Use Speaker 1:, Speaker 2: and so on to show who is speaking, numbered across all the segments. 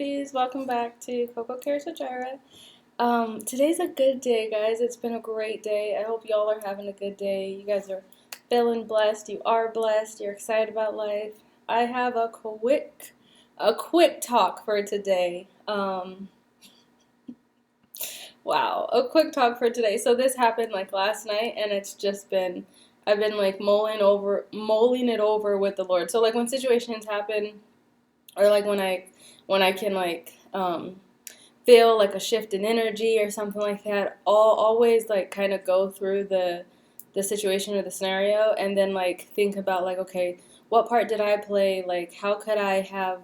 Speaker 1: Peace. Welcome back to Coco Cares with Jira. Today's a good day, guys. It's been a great day. I hope y'all are having a good day. You guys are feeling blessed. You are blessed. You're excited about life. I have a quick talk for today. Wow, a quick talk for today. So this happened like last night, and I've been like mulling it over with the Lord. So like when situations happen, or like when I can feel like a shift in energy or something like that, I'll always like kind of go through the situation or the scenario and then like think about like, okay, what part did I play? Like how could I have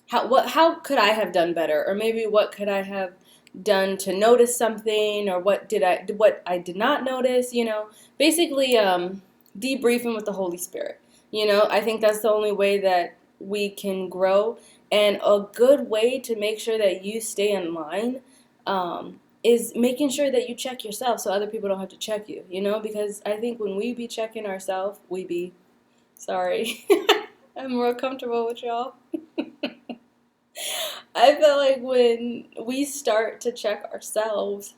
Speaker 1: how could I have done better? Or maybe what could I have done to notice something, or what I did not notice, Basically debriefing with the Holy Spirit. I think that's the only way that we can grow, and a good way to make sure that you stay in line is making sure that you check yourself so other people don't have to check you, because I think when we be checking ourselves, sorry, I'm real comfortable with y'all. I feel like when we start to check ourselves,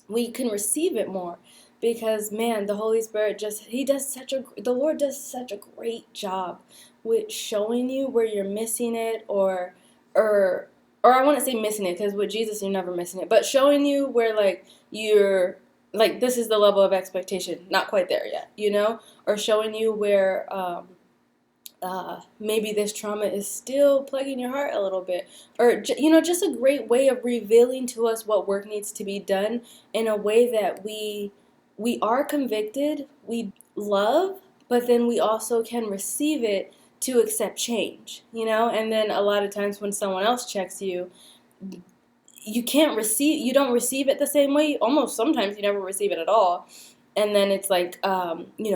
Speaker 1: we can receive it more, because man, the Holy Spirit the Lord does such a great job with showing you where you're missing it, or I want to say missing it, because with Jesus you're never missing it, but showing you where like you're like, this is the level of expectation, not quite there yet, or showing you where maybe this trauma is still plaguing your heart a little bit, or just a great way of revealing to us what work needs to be done in a way that we are convicted, we love, but then we also can receive it to accept change, and then a lot of times when someone else checks you, you don't receive it the same way. Almost sometimes you never receive it at all. And then it's like,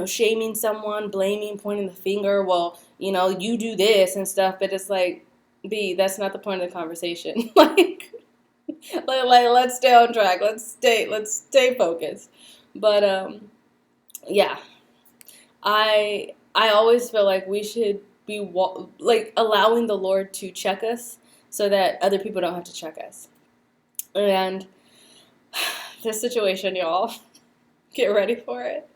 Speaker 1: shaming someone, blaming, pointing the finger. Well, you do this and stuff. But it's like, that's not the point of the conversation. Let's stay on track. Let's stay focused. But yeah, I always feel like we should be allowing the Lord to check us so that other people don't have to check us. And this situation, y'all. Get ready for it.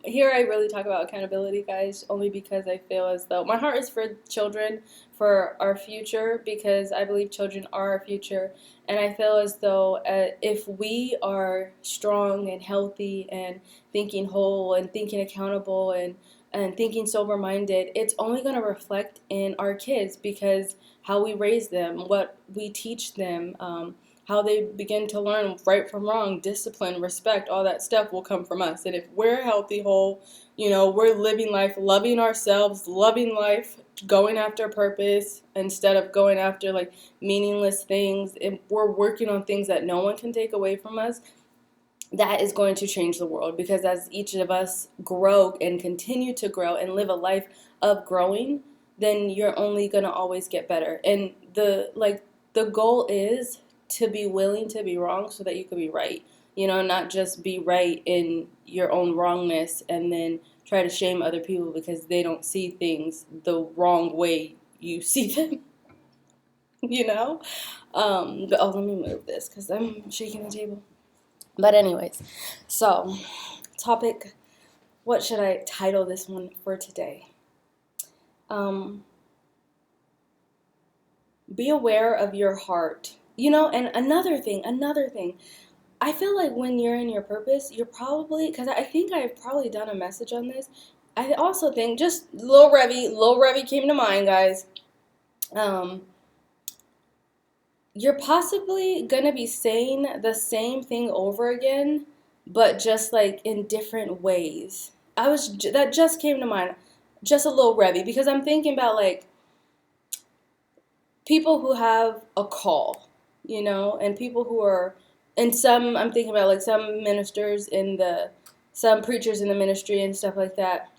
Speaker 1: Here I really talk about accountability, guys, only because I feel as though my heart is for children, for our future, because I believe children are our future. And I feel as though if we are strong and healthy and thinking whole and thinking accountable and thinking sober-minded, it's only going to reflect in our kids, because how we raise them, what we teach them, how they begin to learn right from wrong, discipline, respect, all that stuff will come from us. And if we're healthy, whole, we're living life, loving ourselves, loving life, going after purpose instead of going after like meaningless things, and we're working on things that no one can take away from us, that is going to change the world. Because as each of us grow and continue to grow and live a life of growing, then you're only going to always get better. And the goal is to be willing to be wrong so that you can be right. Not just be right in your own wrongness and then try to shame other people because they don't see things the wrong way you see them. But let me move this because I'm shaking the table. But anyways, so topic, what should I title this one for today? Be aware of your heart. And another thing, I feel like when you're in your purpose, you're probably, because I think I've probably done a message on this. I also think, just Lil Revy came to mind, guys. You're possibly going to be saying the same thing over again, but just like in different ways. That just came to mind, just a Lil Revy, because I'm thinking about like people who have a call, and people who are, and I'm thinking about like some some preachers in the ministry and stuff like that.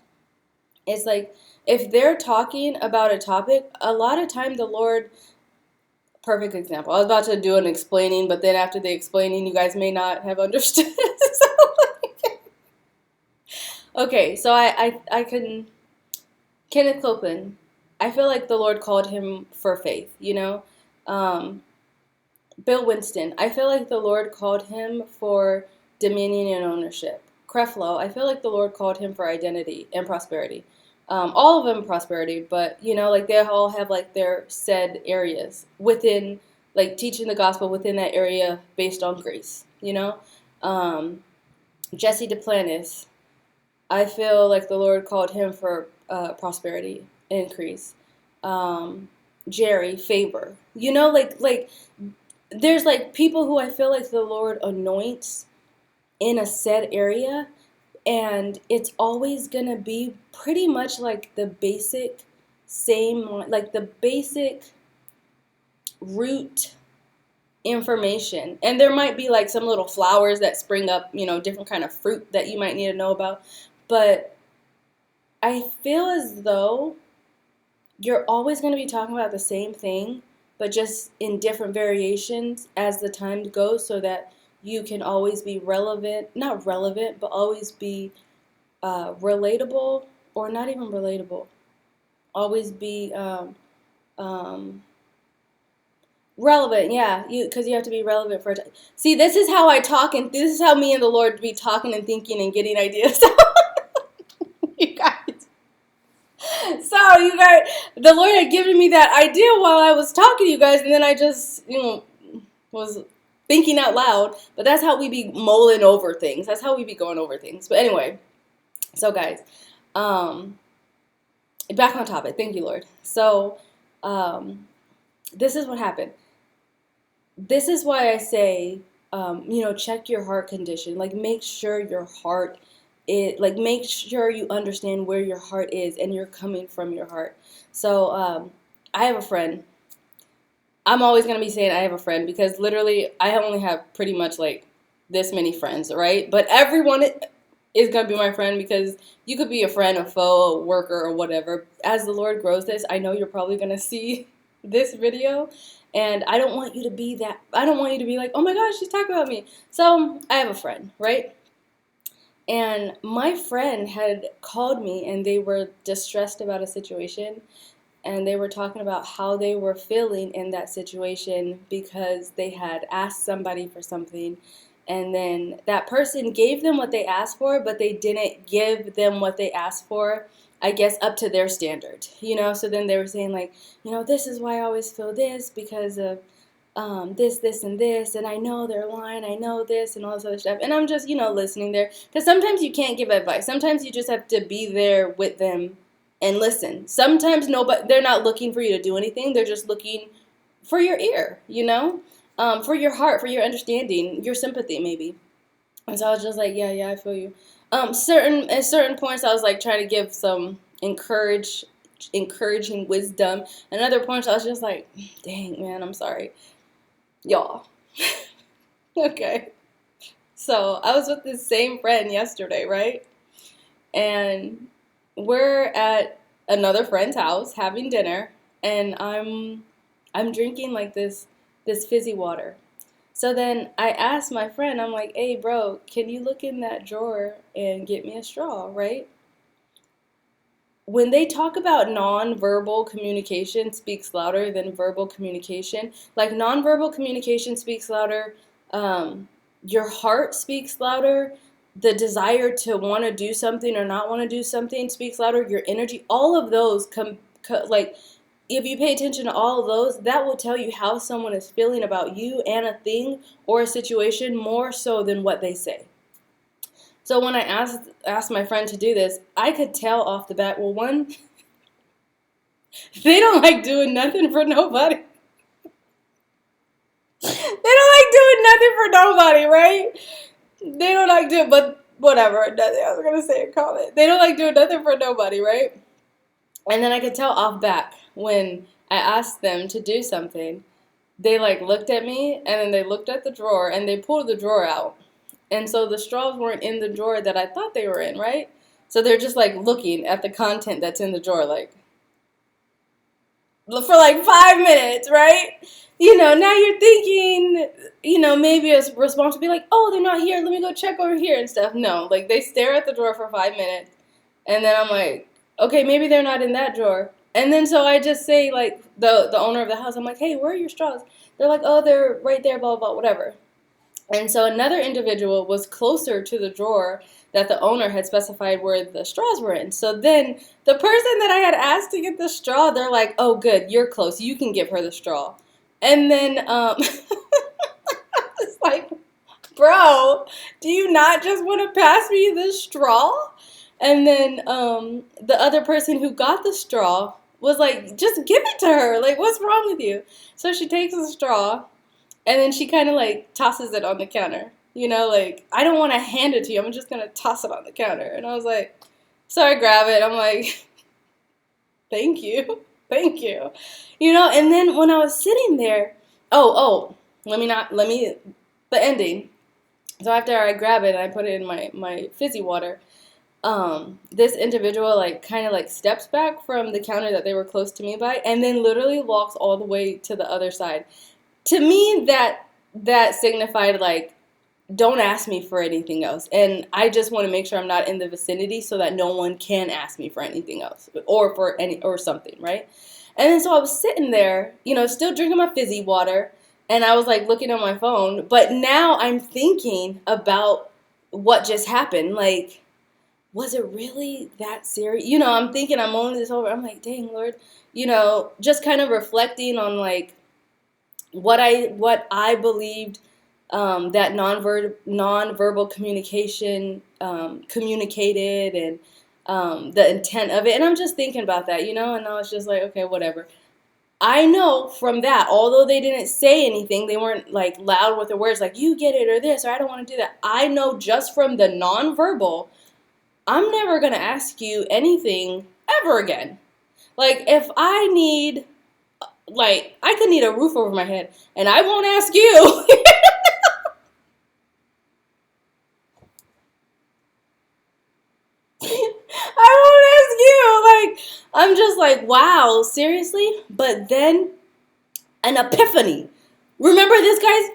Speaker 1: It's like, if they're talking about a topic, a lot of time the Lord, perfect example. I was about to do an explaining, but then after the explaining, you guys may not have understood. Okay, so I can, Kenneth Copeland, I feel like the Lord called him for faith, you know? Um, Bill Winston, I feel like the Lord called him for dominion and ownership. Creflo, I feel like the Lord called him for identity and prosperity. All of them prosperity, but you know, like they all have like their said areas within, like teaching the gospel within that area based on grace. You know, um, Jesse Duplantis, I feel like the Lord called him for prosperity, increase. Um, Jerry, favor. You know, like there's like people who I feel like the Lord anoints in a set area, and it's always gonna be pretty much like the basic same, like the basic root information. And there might be like some little flowers that spring up, you know, different kind of fruit that you might need to know about. But I feel as though you're always going to be talking about the same thing, but just in different variations as the time goes, so that you can always be relevant, not relevant, but always be relatable, or not even relatable, always be um, relevant. Yeah, because you have to be relevant for. See, this is how I talk, and this is how me and the Lord be talking and thinking and getting ideas. You guys. So you guys, the Lord had given me that idea while I was talking to you guys, and then I just, was thinking out loud. But that's how we be mulling over things. That's how we be going over things. But anyway, so guys, um, back on topic. Thank you, Lord. So, this is what happened. This is why I say, check your heart condition. Like, make sure your heart make sure you understand where your heart is and you're coming from your heart. So, I have a friend. I'm always going to be saying I have a friend because literally I only have pretty much like this many friends, right? But everyone is going to be my friend, because you could be a friend, a foe, a worker, or whatever. As the Lord grows this, I know you're probably going to see this video, and I don't want you to be that. I don't want you to be like, oh my gosh, she's talking about me. So I have a friend, right? And my friend had called me, and they were distressed about a situation, and they were talking about how they were feeling in that situation because they had asked somebody for something, and then that person gave them what they asked for, but they didn't give them what they asked for, I guess, up to their standard, So then they were saying, like, this is why I always feel this, because of this, and this, and I know they're lying, I know this, and all this other stuff. And I'm just, listening there. Because sometimes you can't give advice. Sometimes you just have to be there with them and listen. Sometimes they're not looking for you to do anything. They're just looking for your ear, for your heart, for your understanding, your sympathy, maybe. And so I was just like, yeah, I feel you. At certain points, I was like trying to give some encouraging wisdom. And other points, I was just like, dang, man, I'm sorry, y'all. Okay. So I was with this same friend yesterday, right? And we're at another friend's house having dinner, and I'm drinking like this fizzy water. So then I asked my friend, I'm like, hey bro, can you look in that drawer and get me a straw, right? When they talk about nonverbal communication speaks louder than verbal communication, like nonverbal communication speaks louder, your heart speaks louder, the desire to want to do something or not want to do something speaks louder, your energy, all of those like, if you pay attention to all of those, that will tell you how someone is feeling about you and a thing or a situation more so than what they say. So when I asked my friend to do this, I could tell off the bat, well, one, they don't like doing nothing for nobody. They don't like doing nothing for nobody, right? They don't like doing, but whatever. I was going to say a comment. They don't like doing nothing for nobody, right? And then I could tell off back when I asked them to do something, they like looked at me, and then they looked at the drawer, and they pulled the drawer out. And so the straws weren't in the drawer that I thought they were in, right? So they're just like looking at the content that's in the drawer, like, for like 5 minutes, right? Now you're thinking, maybe a response would be like, oh, they're not here, let me go check over here and stuff. No, like they stare at the drawer for 5 minutes, and then I'm like, okay, maybe they're not in that drawer. And then so I just say, like, the owner of the house, I'm like, hey, where are your straws? They're like, oh, they're right there, blah, blah, blah, whatever. And so another individual was closer to the drawer that the owner had specified where the straws were in. So then the person that I had asked to get the straw, they're like, oh, good, you're close. You can give her the straw. And then it's like, bro, do you not just want to pass me the straw? And then the other person who got the straw was like, just give it to her. Like, what's wrong with you? So she takes the straw and then she kind of like tosses it on the counter. Like, I don't want to hand it to you. I'm just going to toss it on the counter. And I was like, so I grab it. I'm like, thank you. Thank you. And then when I was sitting there, the ending. So after I grab it and I put it in my fizzy water, this individual like kind of like steps back from the counter that they were close to me by, and then literally walks all the way to the other side. To me, that signified like, don't ask me for anything else, and I just want to make sure I'm not in the vicinity so that no one can ask me for anything else or something, right? And then so I was sitting there, still drinking my fizzy water, and I was like looking at my phone, but now I'm thinking about what just happened. Like, was it really that serious? I'm thinking I'm mulling this over. I'm like, dang, Lord, just kind of reflecting on like what I believed, that nonverbal communication communicated, and the intent of it. And I'm just thinking about that, and I was just like, okay, whatever. I know from that, although they didn't say anything, they weren't like loud with their words, like, you get it or this, or I don't want to do that. I know just from the nonverbal, I'm never going to ask you anything ever again. Like, if I need, like, I could need a roof over my head, and I won't ask you. I won't ask you. Like, I'm just like, wow, seriously? But then an epiphany. Remember this, guys?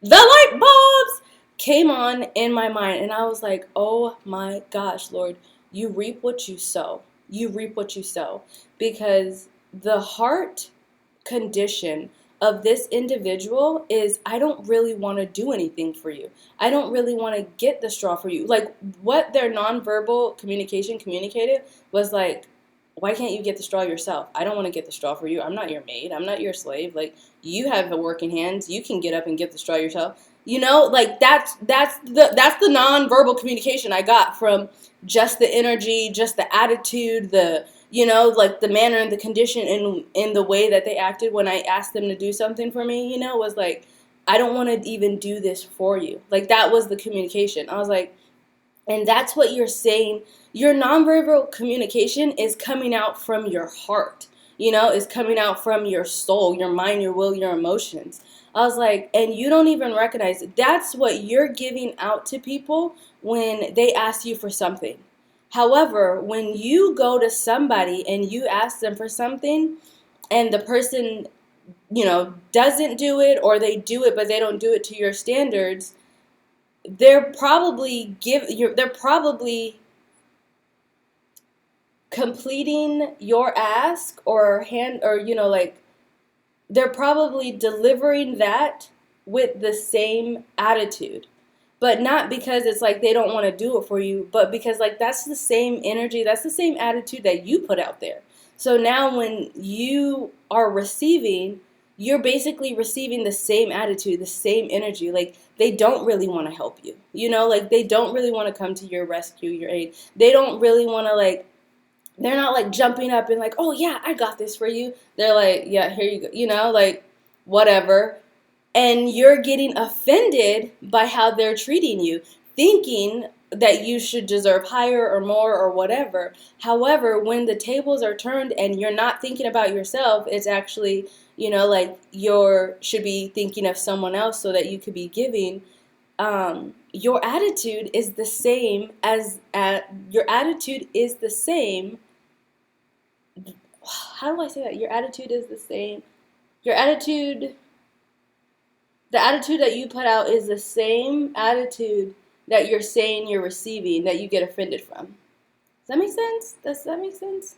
Speaker 1: The light bulbs came on in my mind, and I was like, oh my gosh, Lord, you reap what you sow. You reap what you sow. Because the heart condition of this individual is, I don't really want to do anything for you. I don't really want to get the straw for you. Like, what their nonverbal communication communicated was like, why can't you get the straw yourself? I don't want to get the straw for you. I'm not your maid. I'm not your slave. Like, you have the working hands. You can get up and get the straw yourself. Like, that's the nonverbal communication I got from just the energy, just the attitude, like the manner and the condition in the way that they acted when I asked them to do something for me, was like, I don't want to even do this for you. Like, that was the communication. I was like, and that's what you're saying. Your nonverbal communication is coming out from your heart, is coming out from your soul, your mind, your will, your emotions. I was like, and you don't even recognize it. That's what you're giving out to people when they ask you for something. However, when you go to somebody and you ask them for something and the person, doesn't do it, or they do it but they don't do it to your standards, they're probably completing your ask or like, they're probably delivering that with the same attitude. But not because it's like they don't want to do it for you, but because like that's the same energy, that's the same attitude that you put out there. So now when you are receiving, you're basically receiving the same attitude, the same energy. Like, they don't really want to help you. Like, they don't really want to come to your rescue, your aid. They don't really want to, like, they're not like jumping up and like, oh yeah, I got this for you. They're like, yeah, here you go, like, whatever. And you're getting offended by how they're treating you, thinking that you should deserve higher or more or whatever. However, when the tables are turned and you're not thinking about yourself, it's actually, like, you should be thinking of someone else so that you could be giving. Your attitude is the same your attitude is the same. How do I say that? Your attitude is the same. Your attitude, the attitude that you put out is the same attitude that you're saying you're receiving, that you get offended from. Does that make sense? Does that make sense?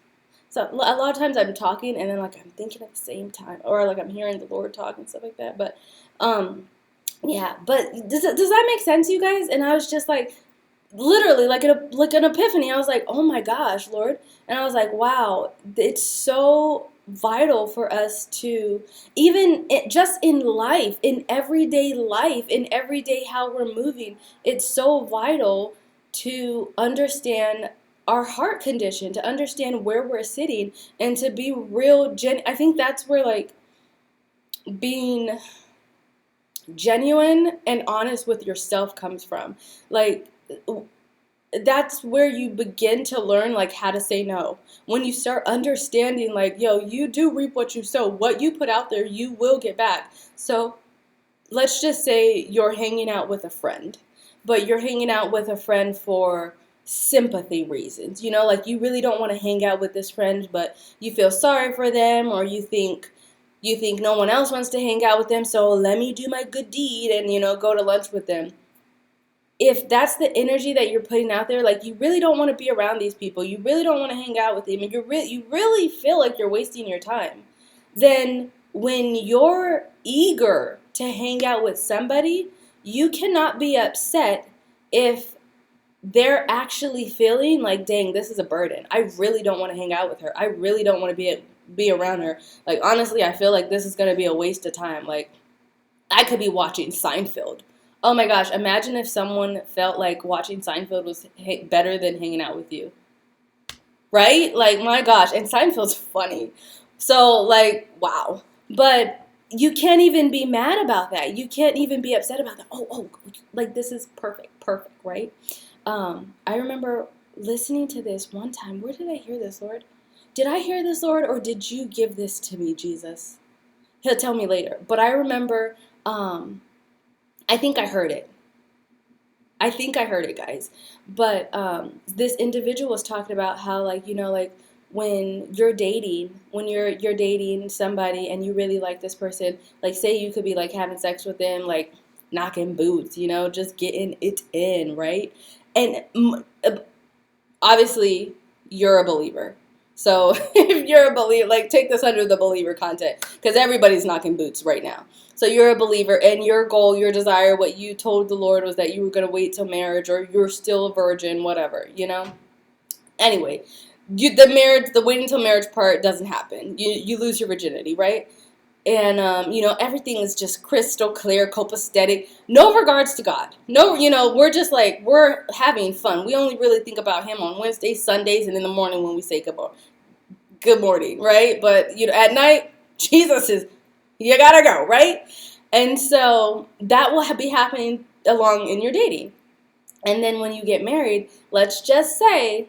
Speaker 1: So a lot of times I'm talking and then like I'm thinking at the same time, or like I'm hearing the Lord talk and stuff like that. But um, yeah. But does that make sense, you guys? And I was just like, literally like an epiphany. I was like, oh my gosh, Lord. And I was like, wow, it's so vital for us to, even just in life, in everyday how we're moving, it's so vital to understand our heart condition, to understand where we're sitting, and to be real I think that's where like being genuine and honest with yourself comes from. Like, that's where you begin to learn like how to say no. When you start understanding like, yo, you do reap what you sow. What you put out there, you will get back. So let's just say you're hanging out with a friend, but you're hanging out with a friend for sympathy reasons. You know, like you really don't want to hang out with this friend, but you feel sorry for them, or you think no one else wants to hang out with them, so let me do my good deed and, go to lunch with them. If that's the energy that you're putting out there, like you really don't want to be around these people, you really don't want to hang out with them, and you really feel like you're wasting your time, then when you're eager to hang out with somebody, you cannot be upset if they're actually feeling like, dang, this is a burden. I really don't want to hang out with her. I really don't want to be around her. Like, honestly, I feel like this is going to be a waste of time. Like, I could be watching Seinfeld. Oh my gosh, imagine if someone felt like watching Seinfeld was better than hanging out with you. Right? Like, my gosh, and Seinfeld's funny. So, like, wow. But you can't even be mad about that. You can't even be upset about that. Oh, like, this is perfect, right? I remember listening to this one time. Where did I hear this, Lord? Did I hear this, Lord, or did you give this to me, Jesus? He'll tell me later. But I remember, I think I heard it. Guys. But this individual was talking about how, like, like when you're dating somebody and you really like this person, like say you could be like having sex with them, like knocking boots, just getting it in, right? And obviously you're a believer. So if you're a believer, like take this under the believer content, because everybody's knocking boots right now. So you're a believer, and your goal, your desire, what you told the Lord was that you were going to wait till marriage, or you're still a virgin, whatever, Anyway, the waiting till marriage part doesn't happen. You lose your virginity, right? And everything is just crystal clear, copacetic, no regards to God. No, we're just like, we're having fun. We only really think about him on Wednesdays, Sundays, and in the morning when we say good morning, right? But at night, Jesus is, you gotta go, right? And so that will be happening along in your dating. And then when you get married, let's just say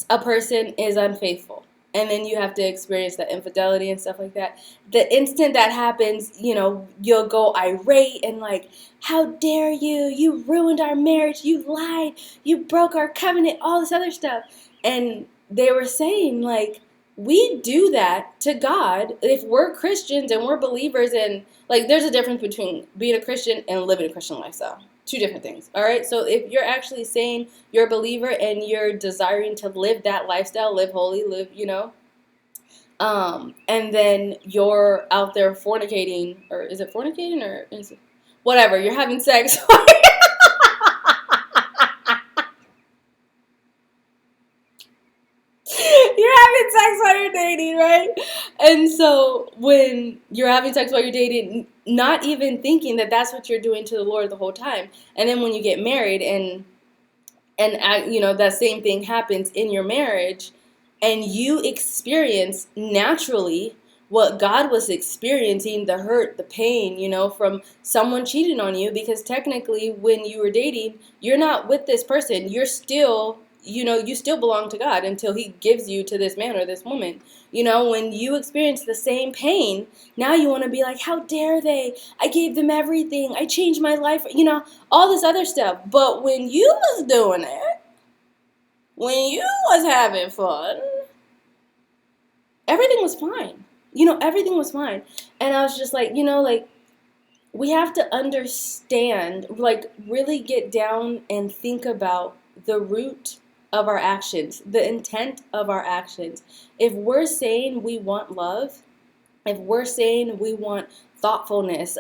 Speaker 1: a person is unfaithful, and then you have to experience that infidelity and stuff like that. The instant that happens, you'll go irate and like, how dare you? You ruined our marriage. You lied. You broke our covenant, all this other stuff. And they were saying, like, we do that to God if we're Christians and we're believers. And like, there's a difference between being a Christian and living a Christian lifestyle. Two different things. All right. So if you're actually saying you're a believer and you're desiring to live that lifestyle, live holy, and then you're out there fornicating, or is it fornicating, or is it whatever? You're having sex. You're having sex while you're dating, right? And so when you're having sex while you're dating, not even thinking that that's what you're doing to the Lord the whole time, and then when you get married and that same thing happens in your marriage, and you experience naturally what God was experiencing, the hurt, the pain, from someone cheating on you, because technically when you were dating, you're not with this person. You're still, you still belong to God until he gives you to this man or this woman. When you experience the same pain, now you want to be like, how dare they? I gave them everything. I changed my life, all this other stuff. But when you was doing it, when you was having fun, everything was fine. Everything was fine. And I was just like, like, we have to understand, like, really get down and think about the root of our actions, the intent of our actions. If we're saying we want love, if we're saying we want thoughtfulness,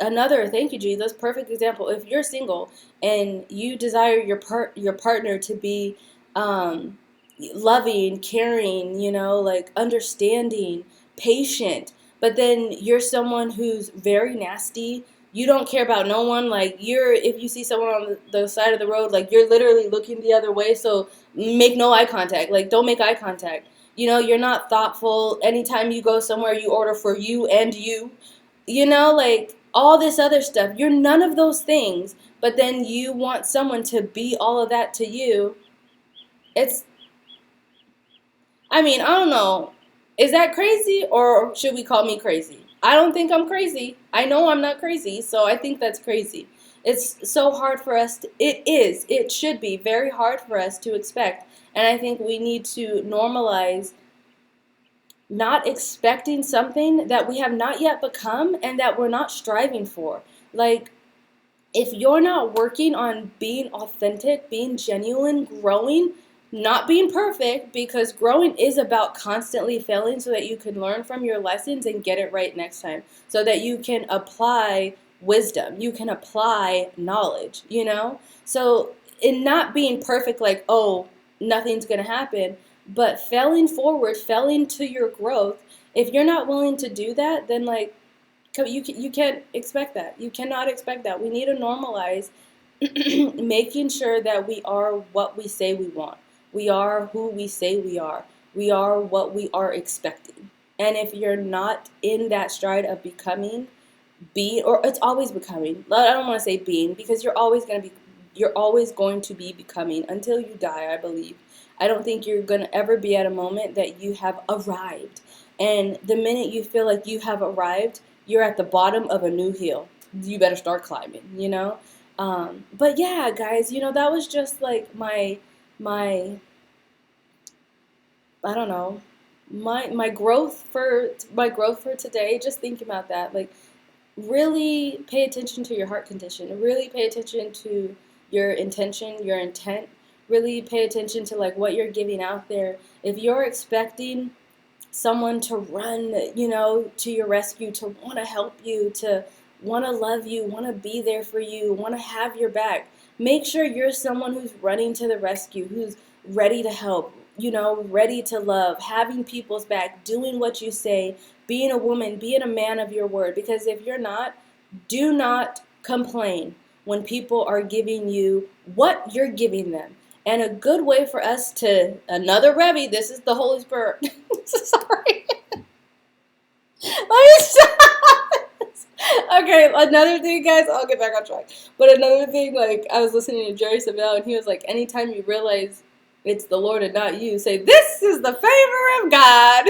Speaker 1: thank you, Jesus, perfect example. If you're single and you desire your partner to be um, loving, caring, like understanding, patient, but then you're someone who's very nasty. You don't care about no one. Like if you see someone on the side of the road, like you're literally looking the other way. So make no eye contact. Like don't make eye contact. You're not thoughtful. Anytime you go somewhere, you order for you and you. Like all this other stuff. You're none of those things, but then you want someone to be all of that to you. It's, I mean, I don't know. Is that crazy or should we call me crazy? I don't think I'm crazy. I know I'm not crazy, so I think that's crazy. It's so hard for us it should be very hard for us to expect. And I think we need to normalize not expecting something that we have not yet become and that we're not striving for. Like, if you're not working on being authentic, being genuine, growing, not being perfect, because growing is about constantly failing so that you can learn from your lessons and get it right next time, so that you can apply wisdom, you can apply knowledge. So, in not being perfect, like, oh, nothing's going to happen, but failing forward, failing to your growth, if you're not willing to do that, then, like, you can't expect that. You cannot expect that. We need to normalize making sure that we are what we say we want. We are who we say we are. We are what we are expecting. And if you're not in that stride of becoming, or it's always becoming. I don't want to say being, because you're always going to be becoming until you die, I believe. I don't think you're going to ever be at a moment that you have arrived. And the minute you feel like you have arrived, you're at the bottom of a new hill. You better start climbing. But yeah, guys, that was just like my I don't know, my growth for today. Just thinking about that, like, really pay attention to your heart condition. Really pay attention to your intention, your intent. Really pay attention to like what you're giving out there. If you're expecting someone to run, to your rescue, to want to help you, to want to love you, want to be there for you, want to have your back, make sure you're someone who's running to the rescue, who's ready to help, ready to love, having people's back, doing what you say, being a woman, being a man of your word. Because if you're not, do not complain when people are giving you what you're giving them. And a good way for us to, another Rebbe, this is the Holy Spirit. Sorry. Let me stop. Okay, another thing, guys, I'll get back on track. But another thing, like, I was listening to Jerry Savelle, and he was like, anytime you realize it's the Lord and not you, say, this is the favor of God.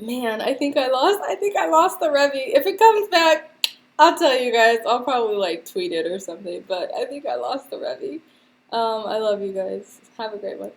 Speaker 1: Man, I think I lost the Revy. If it comes back, I'll tell you guys. I'll probably like tweet it or something, but I think I lost the Revy. I love you guys. Have a great one.